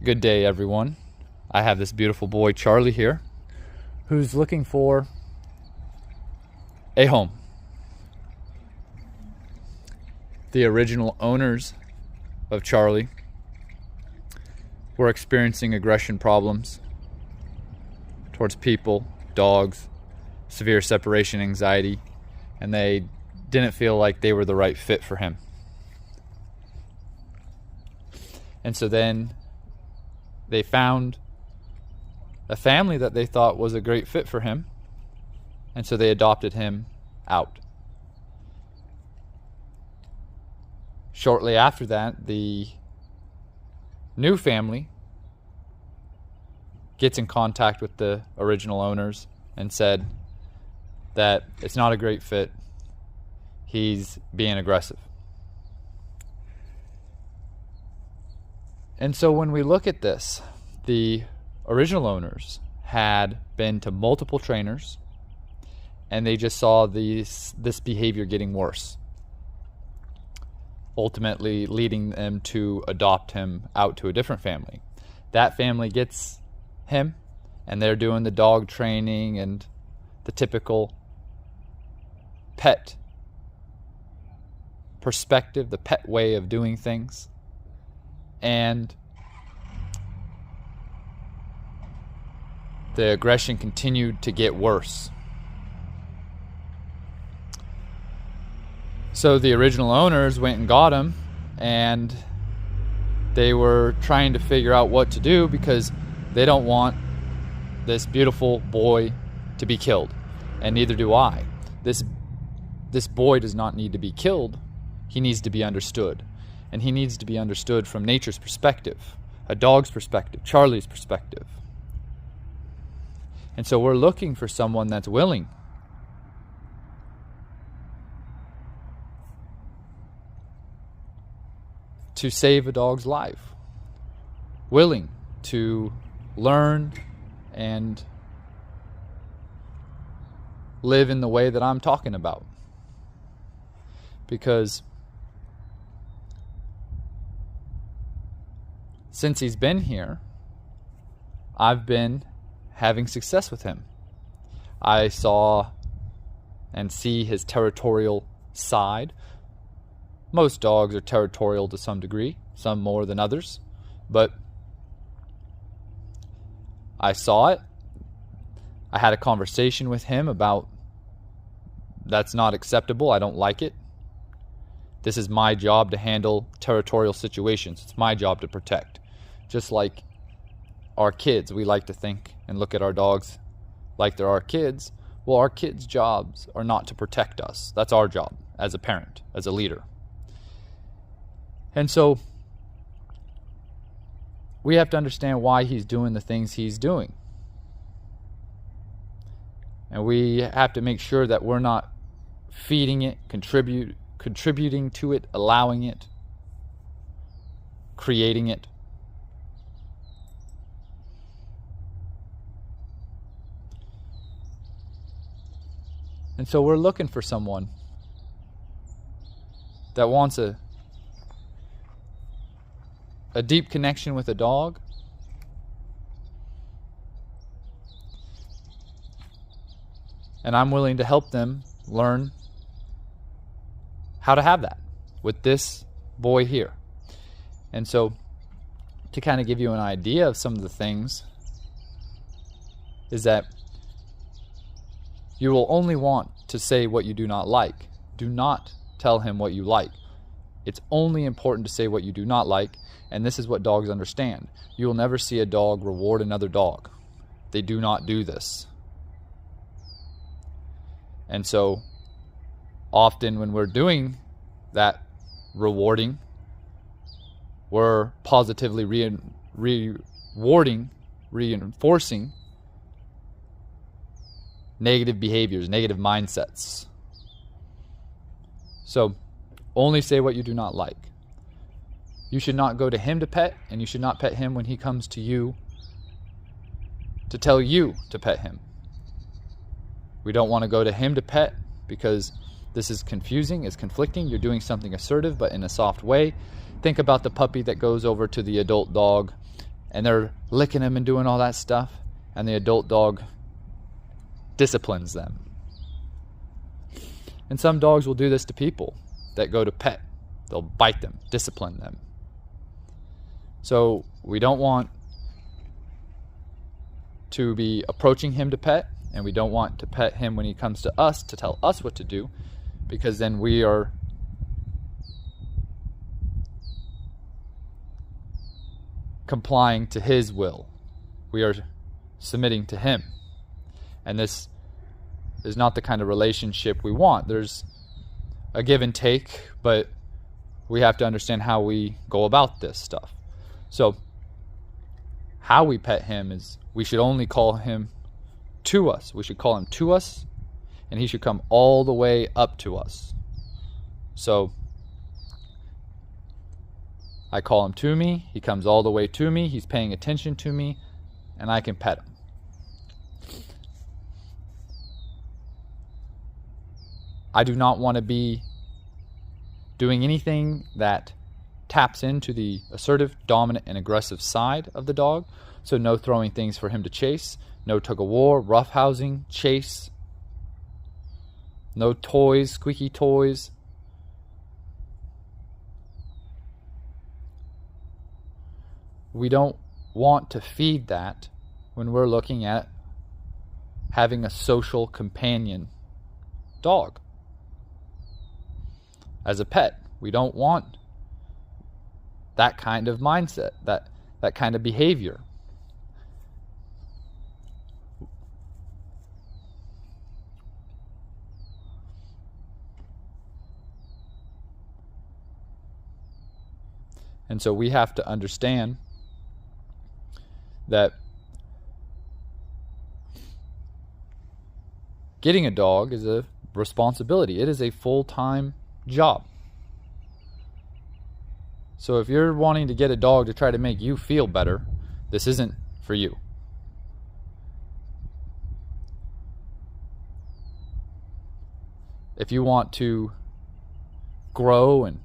Good day, everyone. I have this beautiful boy, Charlie, here, who's looking for a home. The original owners of Charlie were experiencing aggression problems towards people, dogs, severe separation anxiety, and they didn't feel like they were the right fit for him. And so then they found a family that they thought was a great fit for him, and so they adopted him out. Shortly after that, the new family gets in contact with the original owners and said that it's not a great fit. He's being aggressive. And so when we look at this, the original owners had been to multiple trainers, and they just saw this behavior getting worse, ultimately leading them to adopt him out to a different family. That family gets him, and they're doing the dog training and the typical pet perspective, the pet way of doing things. And the aggression continued to get worse. So the original owners went and got him, and they were trying to figure out what to do because they don't want this beautiful boy to be killed, and neither do I. This boy does not need to be killed. He needs to be understood. And he needs to be understood from nature's perspective, a dog's perspective, Charlie's perspective. And so we're looking for someone that's willing to save a dog's life, willing to learn and live in the way that I'm talking about. Because since he's been here, I've been having success with him. I saw and see his territorial side. Most dogs are territorial to some degree, some more than others, but I saw it. I had a conversation with him about that's not acceptable. I don't like it. This is my job to handle territorial situations. It's my job to protect. Just like our kids, we like to think and look at our dogs like they're our kids. Well, our kids' jobs are not to protect us. That's our job as a parent, as a leader. And so we have to understand why he's doing the things he's doing. And we have to make sure that we're not feeding it, contributing to it, allowing it, creating it. And so we're looking for someone that wants a deep connection with a dog, and I'm willing to help them learn how to have that with this boy here. And so to kind of give you an idea of some of the things is that you will only want to say what you do not like. Do not tell him what you like. It's only important to say what you do not like, and this is what dogs understand. You will never see a dog reward another dog. They do not do this. And so often when we're doing that rewarding, we're positively reinforcing negative behaviors, negative mindsets. So only say what you do not like. You should not go to him to pet, and you should not pet him when he comes to you to tell you to pet him. We don't want to go to him to pet because this is confusing, it's conflicting. You're doing something assertive but in a soft way. Think about the puppy that goes over to the adult dog and they're licking him and doing all that stuff, and the adult dog disciplines them. And some dogs will do this to people that go to pet. They'll bite them, discipline them. So we don't want to be approaching him to pet, and we don't want to pet him when he comes to us to tell us what to do, because then we are complying to his will. We are submitting to him. And this is not the kind of relationship we want. There's a give and take, but we have to understand how we go about this stuff. So how we pet him is we should only call him to us. We should call him to us, and he should come all the way up to us. So I call him to me, he comes all the way to me, he's paying attention to me, and I can pet him. I do not want to be doing anything that taps into the assertive, dominant, and aggressive side of the dog. So no throwing things for him to chase, no tug of war, roughhousing, chase, no toys, squeaky toys. We don't want to feed that when we're looking at having a social companion dog as a pet. We don't want that kind of mindset, that kind of behavior. And so we have to understand that getting a dog is a responsibility. It is a full-time job. So if you're wanting to get a dog to try to make you feel better, this isn't for you. If you want to grow and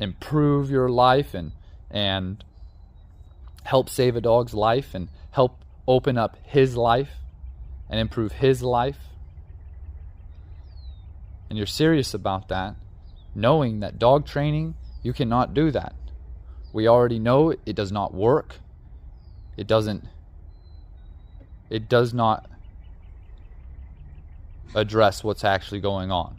improve your life and help save a dog's life and help open up his life and improve his life, and you're serious about that, knowing that dog training, you cannot do that. We already know it does not work. It does not address what's actually going on.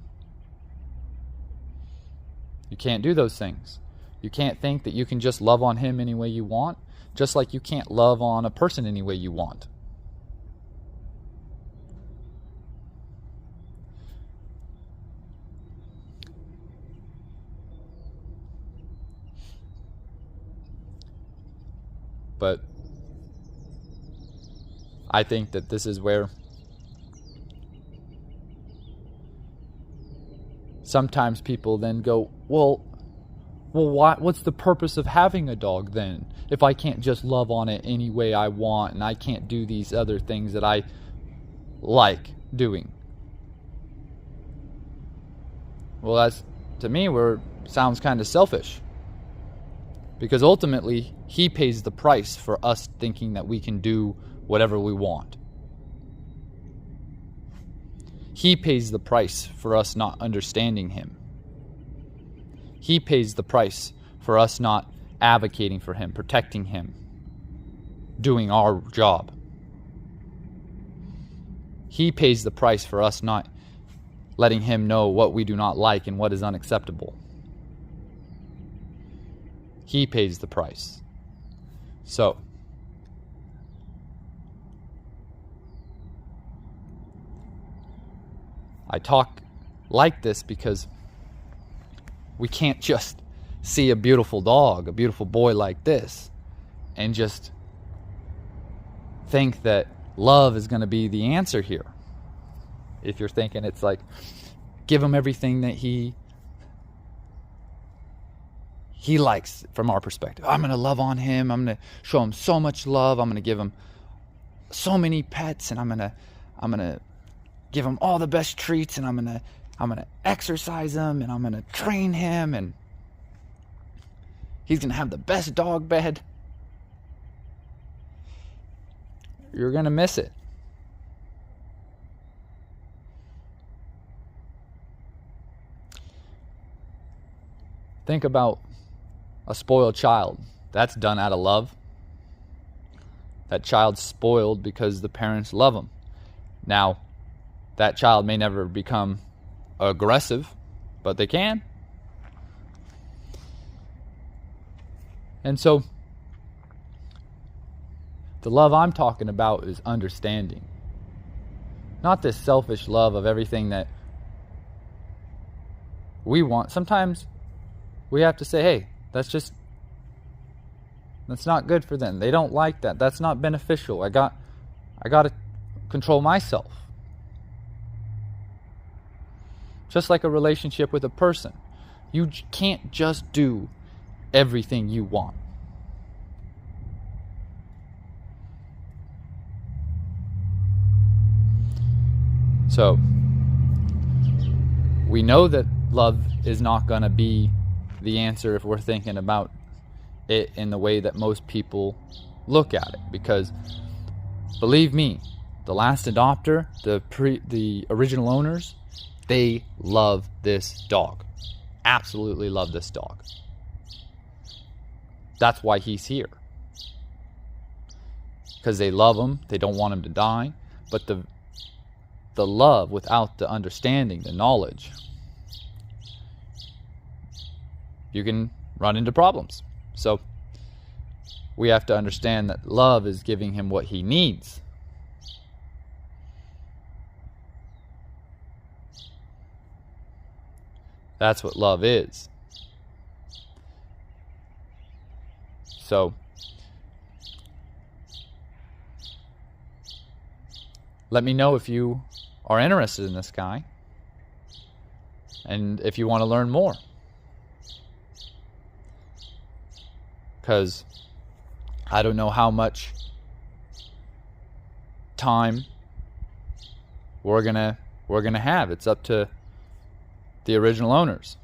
You can't do those things. You can't think that you can just love on him any way you want, just like you can't love on a person any way you want. But I think that this is where sometimes people then go, well, what's the purpose of having a dog then? If I can't just love on it any way I want and I can't do these other things that I like doing. Well, that's, to me, sounds kind of selfish. Because ultimately, he pays the price for us thinking that we can do whatever we want. He pays the price for us not understanding him. He pays the price for us not advocating for him, protecting him, doing our job. He pays the price for us not letting him know what we do not like and what is unacceptable. He pays the price. So, I talk like this because we can't just see a beautiful dog, a beautiful boy like this, and just think that love is going to be the answer here. If you're thinking it's like, give him everything that he likes from our perspective. I'm going to love on him. I'm going to show him so much love. I'm going to give him so many pets, and I'm going to give him all the best treats, and I'm going to exercise him, and I'm going to train him. And He's going to have the best dog bed. You're going to miss it. Think about a spoiled child. That's done out of love. That child's spoiled because the parents love him. Now, that child may never become aggressive, but they can. And so, the love I'm talking about is understanding. Not this selfish love of everything that we want. Sometimes we have to say, hey, that's not good for them. They don't like that. That's not beneficial. I got to control myself. Just like a relationship with a person. You can't just do everything you want. So, we know that love is not going to be the answer if we're thinking about it in the way that most people look at it. Because, believe me, the last adopter, the original owners, they love this dog. Absolutely love this dog. That's why he's here. Because they love him. They don't want him to die. But the love without the understanding, the knowledge, you can run into problems. So we have to understand that love is giving him what he needs. That's what love is. So let me know if you are interested in this guy and if you want to learn more. Because I don't know how much time we're gonna have. It's up to the original owners.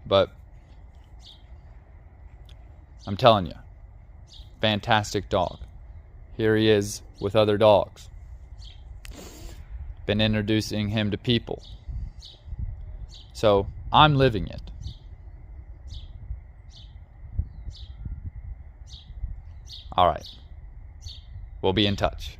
But I'm telling you, fantastic dog. Here he is with other dogs. Been introducing him to people. So I'm living it. All right. We'll be in touch.